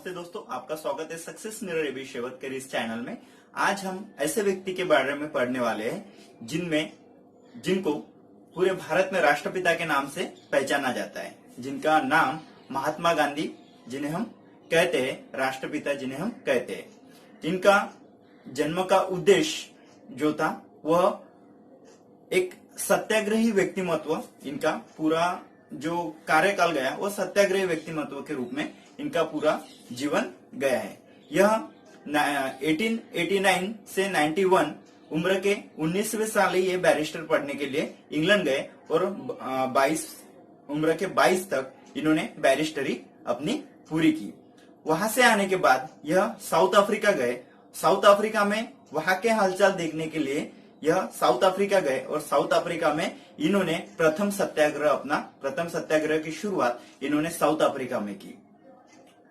नमस्ते दोस्तों, आपका स्वागत है सक्सेस मिरर एबी शेवत के इस चैनल में। आज हम ऐसे व्यक्ति के बारे में पढ़ने वाले हैं जिनको पूरे भारत में राष्ट्रपिता के नाम से पहचाना जाता है, जिनका नाम महात्मा गांधी, जिन्हें हम कहते हैं राष्ट्रपिता, जिन्हें हम कहते हैं। इनका जन्म का उद्देश्य जो था वह एक सत्याग्रही व्यक्तिमत्व, इनका पूरा जो कार्यकाल गया वह सत्याग्रही व्यक्तिमत्व के रूप में इनका पूरा जीवन गया है। यह 1889 से 91 उम्र के 19वें साल ही ये बैरिस्टर पढ़ने के लिए इंग्लैंड गए और 22 उम्र के 22 तक इन्होंने बैरिस्टरी अपनी पूरी की। वहां से आने के बाद यह साउथ अफ्रीका गए। साउथ अफ्रीका में वहां के हालचाल देखने के लिए यह साउथ अफ्रीका गए और साउथ अफ्रीका में इन्होंने प्रथम सत्याग्रह की शुरुआत इन्होंने साउथ अफ्रीका में की।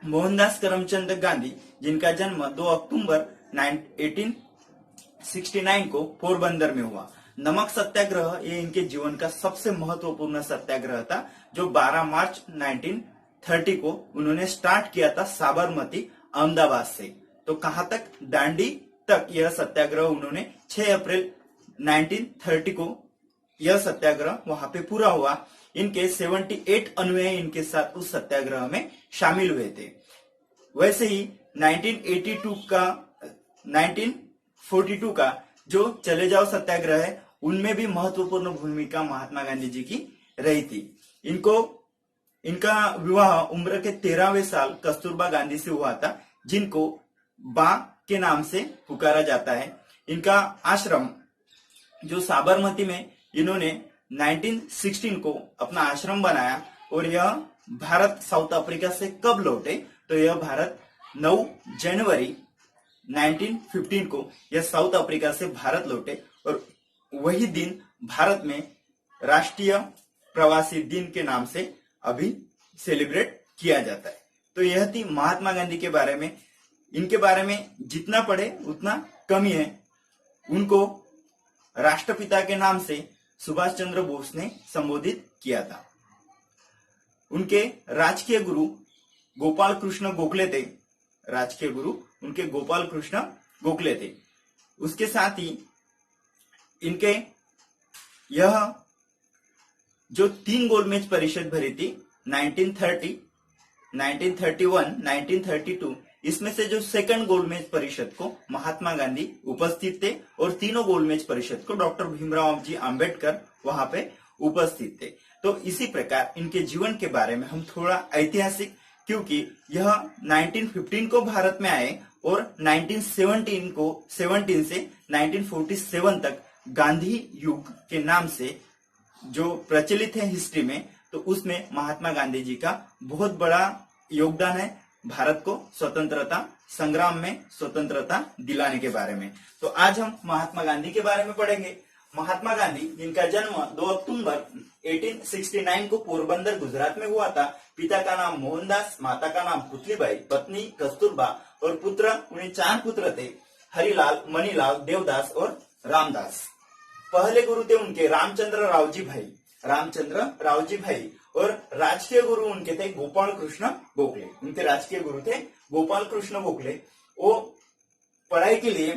मोहनदास करमचंद गांधी, जिनका जन्म 2 अक्टूबर 1869 को पोरबंदर में हुआ। नमक सत्याग्रह ये इनके जीवन का सबसे महत्वपूर्ण सत्याग्रह था, जो 12 मार्च 1930 को उन्होंने स्टार्ट किया था साबरमती अहमदाबाद से। तो कहां तक? दांडी तक यह सत्याग्रह उन्होंने 6 अप्रैल 1930 को यह सत्याग्रह वहां पे पूरा हुआ। इनके 78 अनुयायी इनके साथ उस सत्याग्रह में शामिल हुए थे। वैसे ही 1942 का जो चले जाओ सत्याग्रह है, उनमें भी महत्वपूर्ण भूमिका महात्मा गांधी जी की रही थी। इनका विवाह उम्र के 13वें साल कस्तूरबा गांधी से हुआ था, जिनको बा के नाम से पुकारा जाता है। इनका आश्रम जो साबरमती में इन्होंने 1916 को अपना आश्रम बनाया और यह भारत साउथ अफ्रीका से कब लौटे? तो यह भारत 9 जनवरी 1915 को यह साउथ अफ्रीका से भारत लौटे और वही दिन भारत में राष्ट्रीय प्रवासी दिन के नाम से अभी सेलिब्रेट किया जाता है। तो यह थी महात्मा गांधी के बारे में। इनके बारे में जितना पढ़े उतना कम ही है। उनको राष्ट्रपिता के नाम से सुभाष चंद्र बोस ने संबोधित किया था। उनके राजकीय गुरु गोपाल कृष्ण गोखले थे। राजकीय गुरु उनके गोपाल कृष्ण गोखले थे। उसके साथ ही इनके यह जो 3 गोलमेज परिषद भरी थी 1930, 1931, 1932, इसमें से जो सेकंड गोलमेज परिषद को महात्मा गांधी उपस्थित थे और तीनों गोलमेज परिषद को डॉक्टर भीमराव जी आंबेडकर वहां पे उपस्थित थे। तो इसी प्रकार इनके जीवन के बारे में हम थोड़ा ऐतिहासिक, क्योंकि यह 1915 को भारत में आए और 1917 से 1947 तक गांधी युग के नाम से जो प्रचलित है हिस्ट्री में, तो उसमें महात्मा गांधी जी का बहुत बड़ा योगदान है भारत को स्वतंत्रता संग्राम में स्वतंत्रता दिलाने के बारे में। तो आज हम महात्मा गांधी के बारे में पढ़ेंगे। महात्मा गांधी, जिनका जन्म 2 अक्टूबर 1869 को पोरबंदर गुजरात में हुआ था। पिता का नाम मोहनदास, माता का नाम पुतलीबाई, पत्नी कस्तूरबा और पुत्र, उन्हें 4 पुत्र थे, हरिलाल, मणिलाल, देवदास और रामदास। पहले गुरु थे उनके रामचंद्र रावजी भाई और राजकीय गुरु उनके थे गोपाल कृष्ण गोखले। उनके राजकीय गुरु थे गोपाल कृष्ण गोखले। वो पढ़ाई के लिए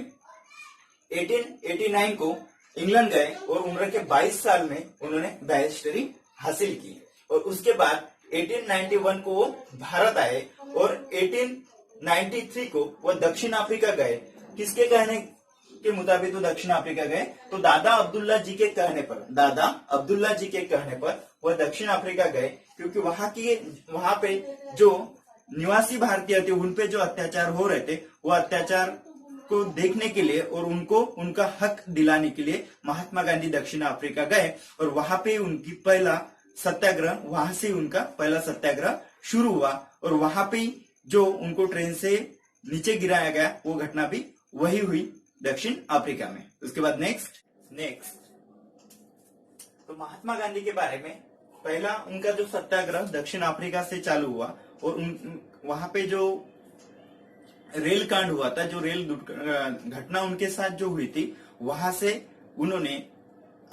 1889 को इंग्लैंड गए और उम्र के 22 साल में उन्होंने बैरिस्टरी हासिल की और उसके बाद 1891 को वो भारत आए और 1893 को वो दक्षिण अफ्रीका गए। किसके कहने के मुताबिक वो दक्षिण अफ्रीका गए? तो दादा अब्दुल्ला जी के कहने पर वह दक्षिण अफ्रीका गए, क्योंकि वहां पे जो निवासी भारतीय थे उन पे जो अत्याचार हो रहे थे, वो अत्याचार को देखने के लिए और उनको उनका हक दिलाने के लिए महात्मा गांधी दक्षिण अफ्रीका गए और वहां पे उनकी पहला सत्याग्रह शुरू हुआ और वहां पे जो उनको ट्रेन से नीचे गिराया गया, वो घटना भी वही हुई दक्षिण अफ्रीका में। उसके बाद नेक्स्ट तो महात्मा गांधी के बारे में पहला उनका जो सत्याग्रह दक्षिण अफ्रीका से चालू हुआ और वहां पे जो रेल कांड हुआ था, जो रेल घटना उनके साथ जो हुई थी, वहां से उन्होंने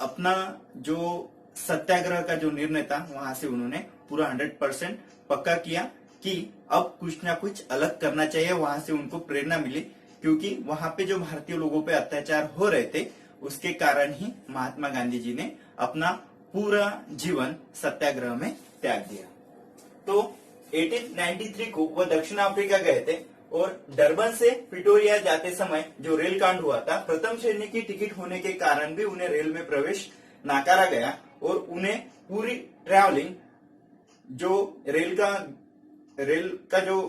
अपना जो सत्याग्रह का जो निर्णय था वहां से उन्होंने पूरा 100% पक्का किया कि अब कुछ ना कुछ अलग करना चाहिए, वहां से उनको प्रेरणा मिली, क्योंकि वहां पे जो भारतीय लोगों पे अत्याचार हो रहे थे उसके कारण ही महात्मा गांधी जी ने अपना पूरा जीवन सत्याग्रह में त्याग दिया। तो 1893 को वह दक्षिण अफ्रीका गए थे और डरबन से प्रिटोरिया जाते समय जो रेल कांड हुआ था, प्रथम श्रेणी की टिकट होने के कारण भी उन्हें रेल में प्रवेश नाकारा गया और उन्हें पूरी ट्रैवलिंग जो रेल का जो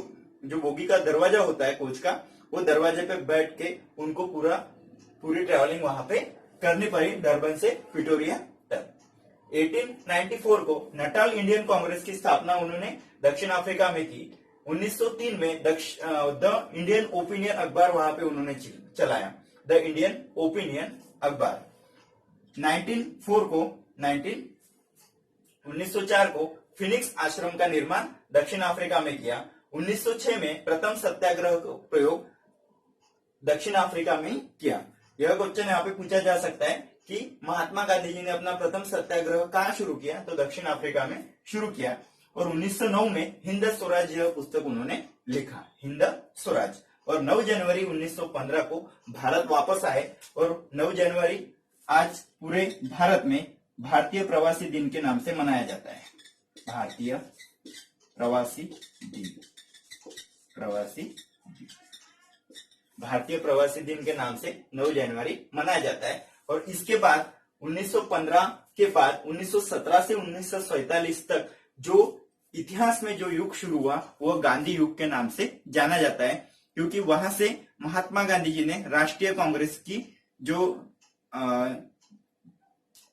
बोगी का दरवाजा होता है कोच का, वो दरवाजे पे बैठ के उनको पूरी ट्रैवलिंग वहां पे करनी पड़ी डरबन से प्रिटोरिया तक। 1894 को नटाल इंडियन कांग्रेस की स्थापना उन्होंने दक्षिण अफ्रीका में की। 1903 में द इंडियन ओपिनियन अखबार वहां पे उन्होंने चलाया, द इंडियन ओपिनियन अखबार। 1904 को फिनिक्स आश्रम का निर्माण दक्षिण अफ्रीका में किया। 1906 में प्रथम सत्याग्रह का प्रयोग दक्षिण अफ्रीका में किया। यह क्वेश्चन यहाँ पे पूछा जा सकता है कि महात्मा गांधी जी ने अपना प्रथम सत्याग्रह कहाँ शुरू किया, तो दक्षिण अफ्रीका में शुरू किया। और 1909 में हिंद स्वराज यह पुस्तक उन्होंने लिखा, हिंद स्वराज। और 9 जनवरी 1915 को भारत वापस आए और 9 जनवरी आज पूरे भारत में भारतीय प्रवासी दिन के नाम से मनाया जाता है। भारतीय प्रवासी दिन, भारतीय प्रवासी दिन के नाम से 9 जनवरी मनाया जाता है। और इसके बाद 1915 के बाद 1917 से 1947 तक जो इतिहास में जो युग शुरू हुआ वह गांधी युग के नाम से जाना जाता है, क्योंकि वहां से महात्मा गांधी जी ने राष्ट्रीय कांग्रेस की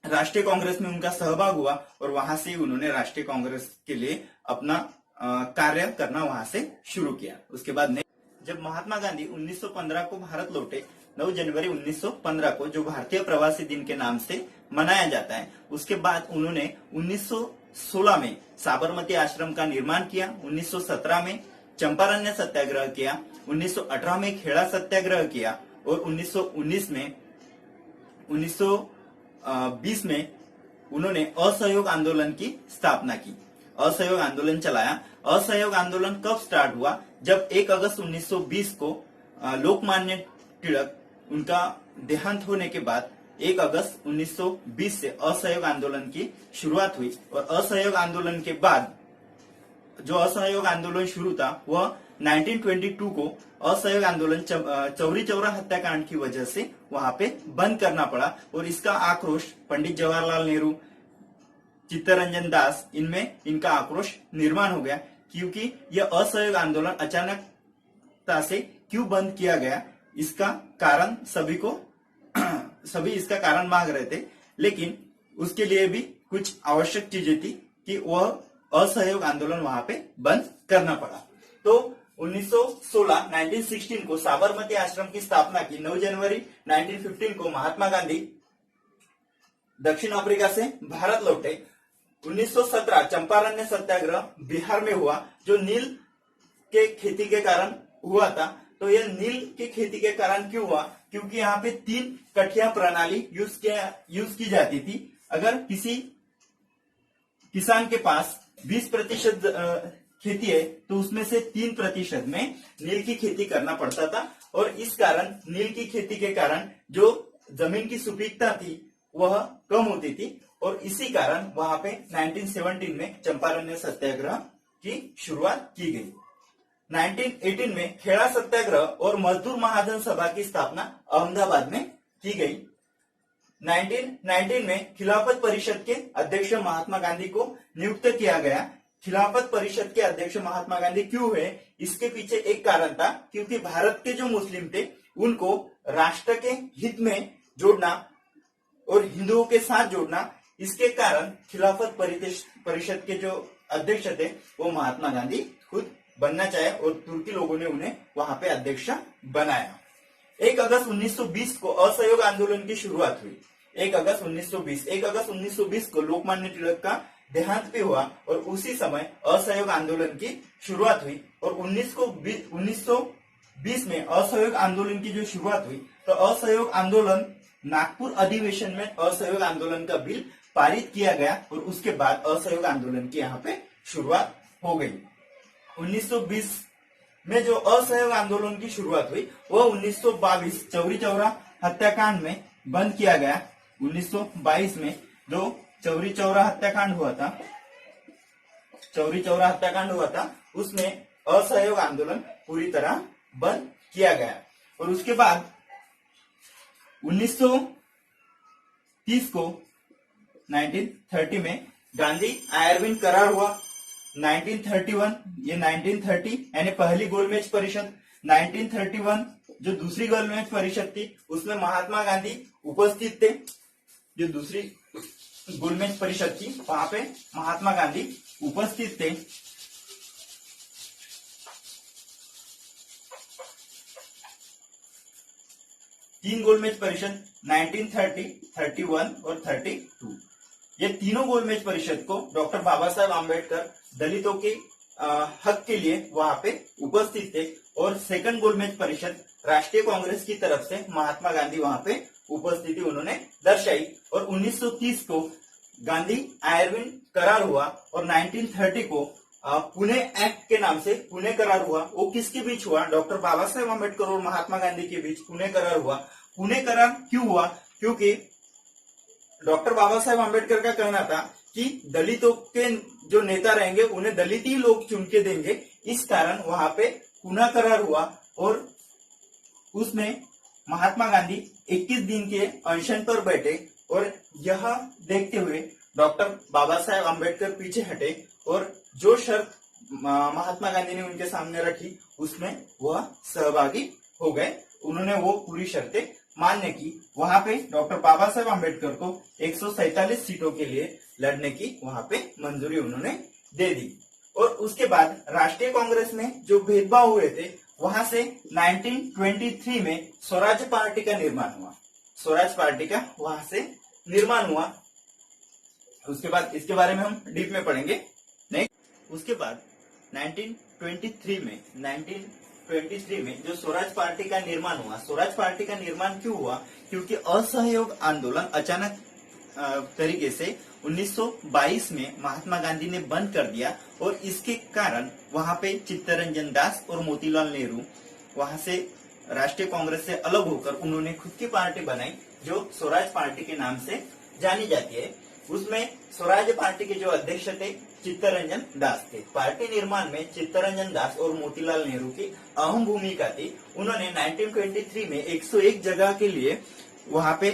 राष्ट्रीय कांग्रेस में उनका सहभाग हुआ और वहां से उन्होंने राष्ट्रीय कांग्रेस के लिए अपना कार्य करना वहां से शुरू किया। उसके बाद जब महात्मा गांधी 1915 को भारत लौटे, 9 जनवरी 1915 को जो भारतीय प्रवासी दिन के नाम से मनाया जाता है, उसके बाद उन्होंने 1916 में साबरमती आश्रम का निर्माण किया, 1917 में चंपारण्य सत्याग्रह किया, 1918 में खेड़ा सत्याग्रह किया और 1920 में उन्होंने असहयोग आंदोलन की स्थापना की, असहयोग आंदोलन चलाया। असहयोग आंदोलन कब स्टार्ट हुआ, जब 1 अगस्त 1920 को लोकमान्य तिलक उनका देहांत होने के बाद 1 अगस्त 1920 से असहयोग आंदोलन की शुरुआत हुई। और असहयोग आंदोलन के बाद जो असहयोग आंदोलन शुरू था वह 1922 को असहयोग आंदोलन चौरी चौरा हत्याकांड की वजह से वहां पे बंद करना पड़ा। और इसका आक्रोश पंडित जवाहरलाल नेहरू, चित्तरंजन दास, इनका आक्रोश निर्माण हो गया, क्योंकि यह असहयोग आंदोलन अचानकता से क्यों बंद किया गया, इसका कारण सभी इसका कारण मांग रहे थे, लेकिन उसके लिए भी कुछ आवश्यक चीजें थी कि वह असहयोग आंदोलन वहां पे बंद करना पड़ा। तो 1916 को साबरमती आश्रम की स्थापना की। 9 जनवरी 1915 को महात्मा गांधी दक्षिण अफ्रीका से भारत लौटे। 1917 चंपारण्य सत्याग्रह बिहार में हुआ, जो नील के खेती के कारण हुआ था। तो यह नील की खेती के कारण क्यों हुआ, क्योंकि यहाँ पे 3 कठिया प्रणाली यूज की जाती थी। अगर किसी किसान के पास 20% खेती है तो उसमें से 3% में नील की खेती करना पड़ता था। और इस कारण नील की खेती के कारण जो जमीन की सुपीकता थी वह कम होती थी, और इसी कारण वहां पे 1917 में चंपारण्य सत्याग्रह की शुरुआत की गई। 1918 में खेड़ा सत्याग्रह और मजदूर महाजन सभा की स्थापना अहमदाबाद में की गई। 1919 में खिलाफत परिषद के अध्यक्ष महात्मा गांधी को नियुक्त किया गया। खिलाफत परिषद के अध्यक्ष महात्मा गांधी क्यों हुए, इसके पीछे एक कारण था, क्योंकि भारत के जो मुस्लिम थे उनको राष्ट्र के हित में जोड़ना और हिंदुओं के साथ जोड़ना, इसके कारण खिलाफत परिषद के जो अध्यक्ष थे वो महात्मा गांधी खुद बनना चाहे और तुर्की लोगों ने उन्हें वहां पे अध्यक्ष बनाया। 1 अगस्त 1920 को असहयोग आंदोलन की शुरुआत हुई। 1 अगस्त 1920 को लोकमान्य तिलक का देहांत भी हुआ और उसी समय असहयोग आंदोलन की शुरुआत हुई। और 1920 में असहयोग आंदोलन की जो शुरुआत हुई, तो असहयोग आंदोलन नागपुर अधिवेशन में असहयोग आंदोलन का बिल पारित किया गया और उसके बाद असहयोग आंदोलन की यहाँ पे शुरुआत हो गई। 1920 में जो असहयोग आंदोलन की शुरुआत हुई वह 1922 चौरी चौरा हत्याकांड में बंद किया गया। 1922 में जो चौरी चौरा हत्याकांड हुआ था, उसमें असहयोग आंदोलन पूरी तरह बंद किया गया। और उसके बाद 1930 को 1930 में गांधी आयरविन करार हुआ। 1931 ये 1930 यानी पहली गोलमेज परिषद। 1931 जो दूसरी गोलमेज परिषद थी उसमें महात्मा गांधी उपस्थित थे। जो दूसरी गोलमेज परिषद थी वहां पे महात्मा गांधी उपस्थित थे। तीन गोलमेज परिषद 1930, 31 और 32। ये तीनों गोलमेज परिषद को डॉक्टर बाबा साहेब आम्बेडकर दलितों के हक के लिए वहां पे उपस्थित थे। और सेकंड गोलमेज परिषद राष्ट्रीय कांग्रेस की तरफ से महात्मा गांधी वहां पे उपस्थिति उन्होंने दर्शाई। और 1930 को गांधी आयरविन करार हुआ और 1930 को पुणे एक्ट के नाम से पुणे करार हुआ। वो किसके बीच हुआ? डॉक्टर बाबा साहेब आम्बेडकर और महात्मा गांधी के बीच पुणे करार हुआ। पुणे करार क्यों हुआ? क्योंकि डॉक्टर बाबा साहेब आम्बेडकर का कहना था कि दलितों के जो नेता रहेंगे उन्हें दलित ही लोग चुन के देंगे। इस कारण वहां पे पुणे करार हुआ और उसमें महात्मा गांधी 21 दिन के अनशन पर बैठे। और यह देखते हुए डॉक्टर बाबा साहेब आम्बेडकर पीछे हटे और जो शर्त महात्मा गांधी ने उनके सामने रखी उसमें वह सहभागी हो गए। उन्होंने वो पूरी शर्तें मान्य की। वहां पे डॉक्टर बाबा साहेब आम्बेडकर को 147 सीटों के लिए लड़ने की वहां पे मंजूरी उन्होंने दे दी। और उसके बाद राष्ट्रीय कांग्रेस में जो भेदभाव हुए थे वहां से 1923 में स्वराज पार्टी का निर्माण हुआ। स्वराज पार्टी का वहां से निर्माण हुआ। उसके बाद इसके बारे में हम डीप में पढ़ेंगे। नेक्स्ट उसके बाद 1923 में जो स्वराज पार्टी का निर्माण हुआ। स्वराज पार्टी का निर्माण क्यों हुआ? क्योंकि असहयोग आंदोलन अचानक तरीके से 1922 में महात्मा गांधी ने बंद कर दिया और इसके कारण वहां पे चित्तरंजन दास और मोतीलाल नेहरू वहां से राष्ट्रीय कांग्रेस से अलग होकर उन्होंने खुद की पार्टी बनाई जो स्वराज पार्टी के नाम से जानी जाती है। उसमें स्वराज पार्टी के जो अध्यक्ष थे चित्तरंजन दास थे। पार्टी निर्माण में चित्तरंजन दास और मोतीलाल नेहरू की अहम भूमिका थी। उन्होंने 1923 में 101 जगह के लिए वहां पे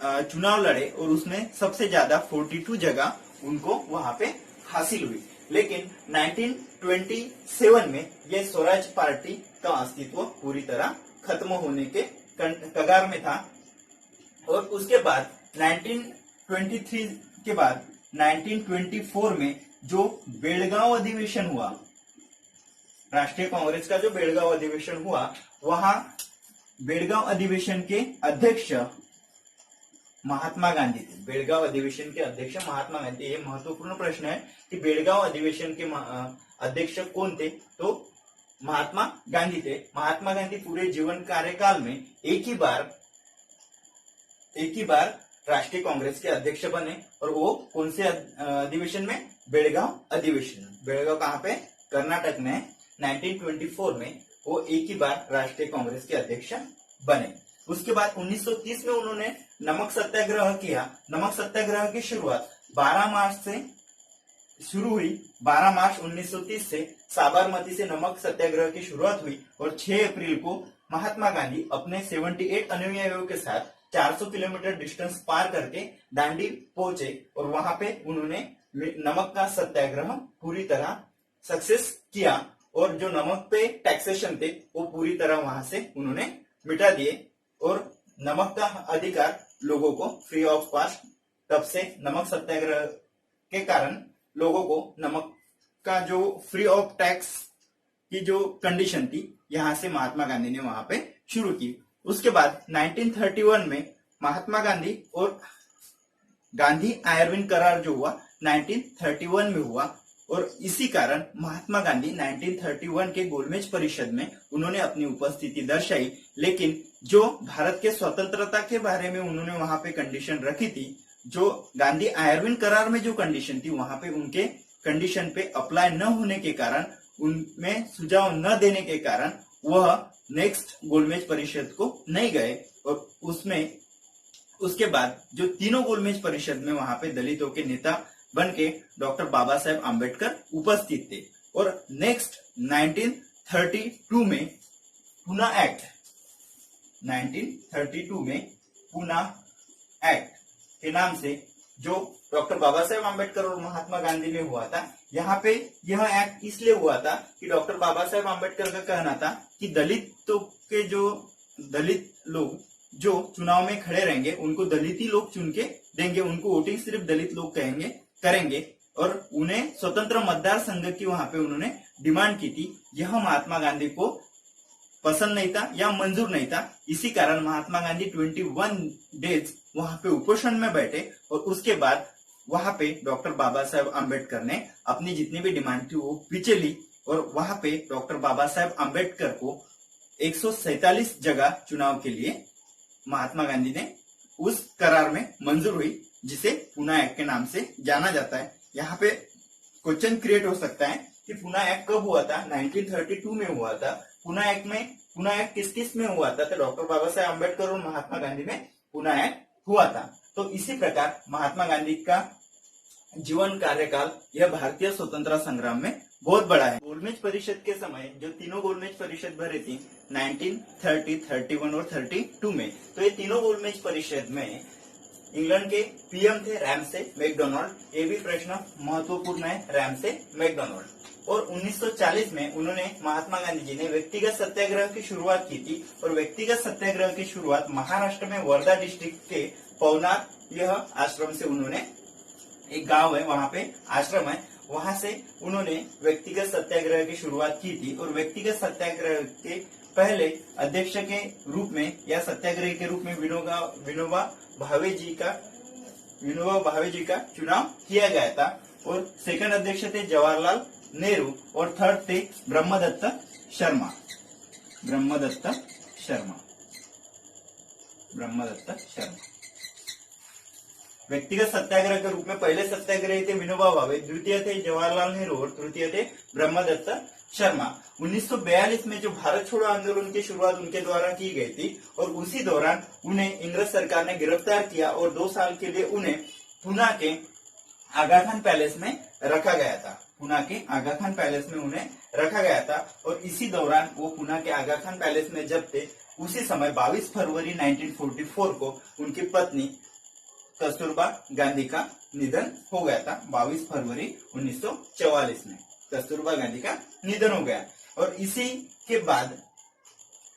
चुनाव लड़े और उसमें सबसे ज्यादा 42 जगह उनको वहां पे हासिल हुई। लेकिन 1927 में ये स्वराज पार्टी का अस्तित्व पूरी तरह खत्म होने के कगार में था। और उसके बाद 1923 के बाद 1924 में जो बेलगांव अधिवेशन हुआ, राष्ट्रीय कांग्रेस का जो बेलगांव अधिवेशन हुआ, वहां बेलगांव अधिवेशन के अध्यक्ष महात्मा गांधी थे। बेलगांव अधिवेशन के अध्यक्ष महात्मा गांधी। ये महत्वपूर्ण प्रश्न है कि बेलगांव अधिवेशन के अध्यक्ष कौन थे? तो महात्मा गांधी थे। महात्मा गांधी पूरे जीवन कार्यकाल में एक ही बार राष्ट्रीय कांग्रेस के अध्यक्ष बने। और वो कौन से अधिवेशन में? बेलगांव अधिवेशन। बेलगांव कहाँ पे? कर्नाटक में। 1924 में वो एक ही बार राष्ट्रीय कांग्रेस के अध्यक्ष बने। उसके बाद 1930 में उन्होंने नमक सत्याग्रह किया। नमक सत्याग्रह की शुरुआत 12 मार्च से शुरू हुई। 12 मार्च 1930 से साबरमती से नमक सत्याग्रह की शुरुआत हुई और 6 अप्रैल को महात्मा गांधी अपने 78 अनुयायियों के साथ 400 किलोमीटर डिस्टेंस पार करके दांडी पहुंचे और वहां पे उन्होंने नमक का सत्याग्रह पूरी तरह सक्सेस किया। और जो नमक पे टैक्सेशन थे वो पूरी तरह वहां से उन्होंने मिटा दिए और नमक का अधिकार लोगों को फ्री ऑफ कॉस्ट। तब से नमक सत्याग्रह के कारण लोगों को नमक का जो फ्री ऑफ टैक्स की जो कंडीशन थी यहां से महात्मा गांधी ने वहां पे शुरू की। उसके बाद 1931 में महात्मा गांधी और गांधी आयरविन करार जो हुआ 1931 में हुआ। और इसी कारण महात्मा गांधी 1931 के गोलमेज परिषद में उन्होंने अपनी उपस्थिति दर्शाई। लेकिन जो भारत के स्वतंत्रता के बारे में उन्होंने वहां पे कंडीशन रखी थी, जो गांधी आयरविन करार में जो कंडीशन थी वहां पे उनके कंडीशन पे अप्लाई न होने के कारण उनमें सुझाव न देने के कारण वह नेक्स्ट गोलमेज परिषद को नहीं गए और उसके बाद जो तीनों गोलमेज परिषद में वहां पे दलितों के नेता बन के डॉक्टर बाबा साहेब आम्बेडकर उपस्थित थे। और नेक्स्ट 1932 में पूना एक्ट 1932 में पूना एक्ट के नाम से जो डॉक्टर बाबा साहेब आम्बेडकर और महात्मा गांधी में हुआ था, यहाँ पे यह एक्ट इसलिए हुआ था कि डॉक्टर बाबा साहेब आम्बेडकर का कहना था कि दलित लोग जो चुनाव में खड़े रहेंगे उनको दलित ही लोग चुन के देंगे, उनको वोटिंग सिर्फ दलित लोग करेंगे और उन्हें स्वतंत्र मतदार संघ की वहां पे उन्होंने डिमांड की थी। यह महात्मा गांधी को पसंद नहीं था या मंजूर नहीं था। इसी कारण महात्मा गांधी 21 डेज वहां पे उपोषण में बैठे और उसके बाद वहां पे डॉक्टर बाबा साहेब आम्बेडकर ने अपनी जितनी भी डिमांड थी वो पीछे ली और वहां पे डॉक्टर बाबा साहेब आम्बेडकर को 147 जगह चुनाव के लिए महात्मा गांधी ने उस करार में मंजूर हुई, जिसे पूना एक्ट के नाम से जाना जाता है। यहाँ पे क्वेश्चन क्रिएट हो सकता है कि पूना एक्ट कब हुआ था? 1932 में हुआ था। पूना एक्ट किस किस में हुआ था? तो डॉक्टर बाबा साहेब आम्बेडकर और महात्मा गांधी में पूना एक्ट हुआ था। तो इसी प्रकार महात्मा गांधी का जीवन कार्यकाल यह भारतीय स्वतंत्रता संग्राम में बहुत बड़ा है। गोलमेज परिषद के समय जो तीनों गोलमेज परिषद भरी थी 1930, 31 और 32 में, तो ये तीनों गोलमेज परिषद में इंग्लैंड के पीएम थे रैमसे मैकडोनाल्ड। ये भी प्रश्न महत्वपूर्ण है, रैमसे मैकडोनाल्ड। और 1940 में उन्होंने महात्मा गांधी जी ने व्यक्तिगत सत्याग्रह की शुरुआत की थी और व्यक्तिगत सत्याग्रह की शुरुआत महाराष्ट्र में वर्धा डिस्ट्रिक्ट के पवनार यह आश्रम से उन्होंने, एक गांव है वहां पे आश्रम है, वहां से उन्होंने व्यक्तिगत सत्याग्रह की शुरुआत की थी। और व्यक्तिगत सत्याग्रह के पहले अध्यक्ष के रूप में या सत्याग्रही के रूप में विनोबा भावे जी का चुनाव किया गया था। और सेकंड अध्यक्ष थे जवाहरलाल नेहरू और थर्ड थे ब्रह्मदत्त शर्मा। व्यक्तिगत सत्याग्रह के रूप में पहले सत्याग्रही थे विनोबा भावे, द्वितीय थे जवाहरलाल नेहरू और तृतीय थे ब्रह्मदत्त शर्मा। 1942 में जो भारत छोड़ो आंदोलन की शुरुआत उनके द्वारा की गई थी और उसी दौरान उन्हें इंग्रज सरकार ने गिरफ्तार किया और 2 साल के लिए उन्हें पुणे के आगा खान पैलेस में रखा गया था। और इसी दौरान वो पुणे के आगा खान पैलेस में जब थे, उसी समय 22 फरवरी 1944 को उनकी पत्नी कस्तूरबा गांधी का निधन हो गया था। 22 फरवरी 1944 में कस्तूरबा गांधी का निधन हो गया। और इसी के बाद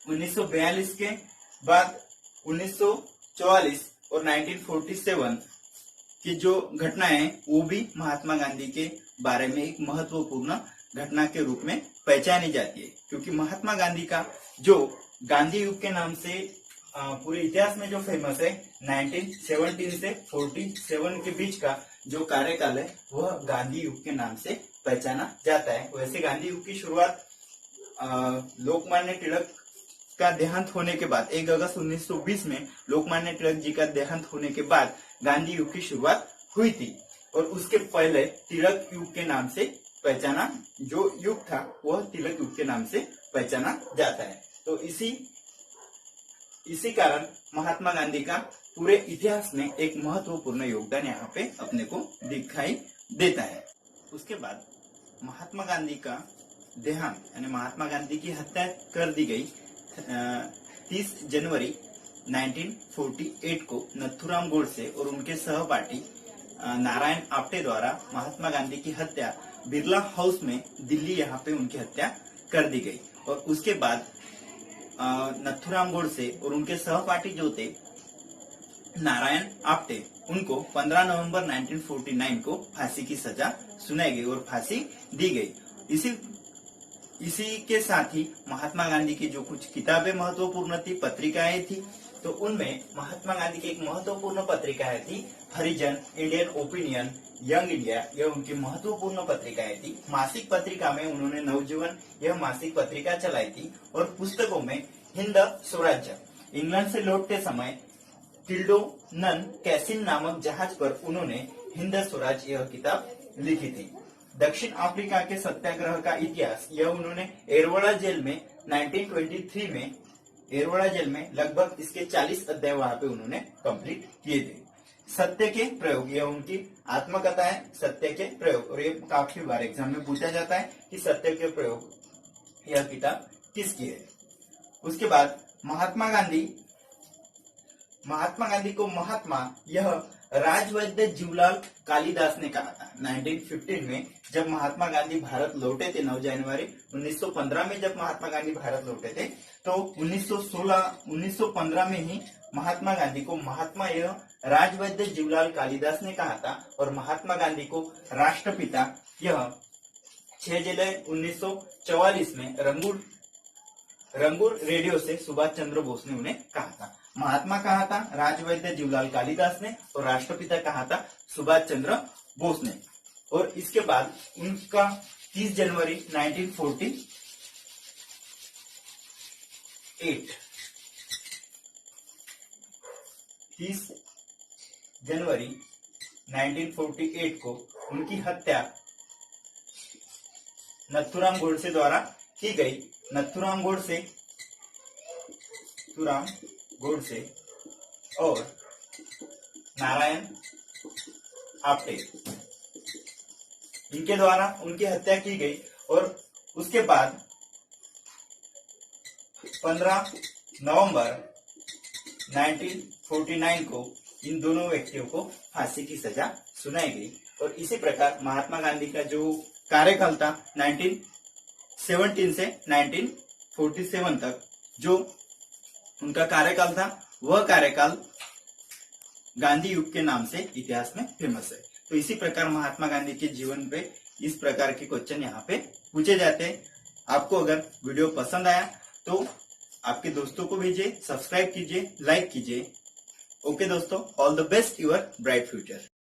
1942 के बाद 1944 और 1947 की जो घटनाएं हैं वो भी महात्मा गांधी के बारे में एक महत्वपूर्ण घटना के रूप में पहचानी जाती है, क्योंकि महात्मा गांधी का जो गांधी युग के नाम से पूरे इतिहास में जो फेमस है 1917 से 47 के बीच का जो कार्यकाल है वह गांधी युग के नाम से पहचाना जाता है। वैसे गांधी युग की शुरुआत लोकमान्य तिलक का देहांत होने के बाद 1 अगस्त 1920 में लोकमान्य तिलक जी का देहांत होने के बाद गांधी युग की शुरुआत हुई थी। और उसके पहले तिलक युग के नाम से पहचाना, जो युग था वह तिलक युग के नाम से पहचाना जाता है। तो इसी कारण महात्मा गांधी का पूरे इतिहास में एक महत्वपूर्ण योगदान यहाँ पे अपने को दिखाई देता है। उसके बाद महात्मा गांधी का देहांत यानी महात्मा गांधी की हत्या कर दी गई 30 जनवरी 1948 को नथुराम गोडसे और उनके सहपाठी नारायण आप्टे द्वारा महात्मा गांधी की हत्या बिरला हाउस में दिल्ली यहाँ पे उनकी हत्या कर दी गई। और उसके बाद नथुराम गोडसे और उनके सहपाठी जो थे नारायण आप्टे, उनको 15 नवंबर 1949 को फांसी की सजा सुनाई गई और फांसी दी गई। इसी के साथ ही महात्मा गांधी की जो कुछ किताबें महत्वपूर्ण थी, पत्रिकाएं थी, तो उनमें महात्मा गांधी की एक महत्वपूर्ण पत्रिकाएं थी हरिजन, इंडियन ओपिनियन, यंग इंडिया, यह उनकी महत्वपूर्ण पत्रिकाएं थी। मासिक पत्रिका में उन्होंने नवजीवन यह मासिक पत्रिका चलाई थी। और पुस्तकों में हिंद स्वराज्य, इंग्लैंड से लौटते समय टिल्डो नन कैसिन नामक जहाज पर उन्होंने हिंद स्वराज यह किताब लिखी थी। दक्षिण अफ्रीका के सत्याग्रह का इतिहास, यह उन्होंने एरवड़ा जेल में 1923 में, एरवड़ा जेल में लगभग इसके 40 अध्याय वहां पे उन्होंने कंप्लीट किए थे। सत्य के प्रयोग, यह उनकी आत्मकथा है, सत्य के प्रयोग, और ये काफी बार एग्जाम में पूछा जाता है कि सत्य के प्रयोग यह किताब किसकी है। उसके बाद महात्मा गांधी को महात्मा यह राजवैद्य जीवलाल कालिदास ने कहा था। 1915 में जब महात्मा गांधी भारत लौटे थे, 9 जनवरी 1915 में जब महात्मा गांधी भारत लौटे थे, तो 1915 में ही महात्मा गांधी को महात्मा यह राजवैद्य जीवलाल कालिदास ने कहा था, और महात्मा गांधी को राष्ट्रपिता यह 6 जुलाई 1944 में रंगूर रेडियो से सुभाष चंद्र बोस ने उन्हें कहा था। महात्मा कहा था राजवैद्य जीवलाल कालिदास ने, और राष्ट्रपिता कहा था सुभाष चंद्र बोस ने। और इसके बाद उनका 30 जनवरी 1948 को उनकी हत्या नथुराम गोडसे द्वारा की गई। नथुराम गोडसे और नारायण आप्टे, इनके द्वारा उनकी हत्या की गई, और उसके बाद 15 नवंबर 1949 को इन दोनों व्यक्तियों को फांसी की सजा सुनाई गई। और इसी प्रकार महात्मा गांधी का जो कार्यकाल था 1917 से 1947 तक, जो उनका कार्यकाल था, वह कार्यकाल गांधी युग के नाम से इतिहास में फेमस है। तो इसी प्रकार महात्मा गांधी के जीवन पे इस प्रकार के क्वेश्चन यहाँ पे पूछे जाते हैं। आपको अगर वीडियो पसंद आया तो आपके दोस्तों को भेजिए, सब्सक्राइब कीजिए, लाइक कीजिए। ओके दोस्तों, all the best, your bright future.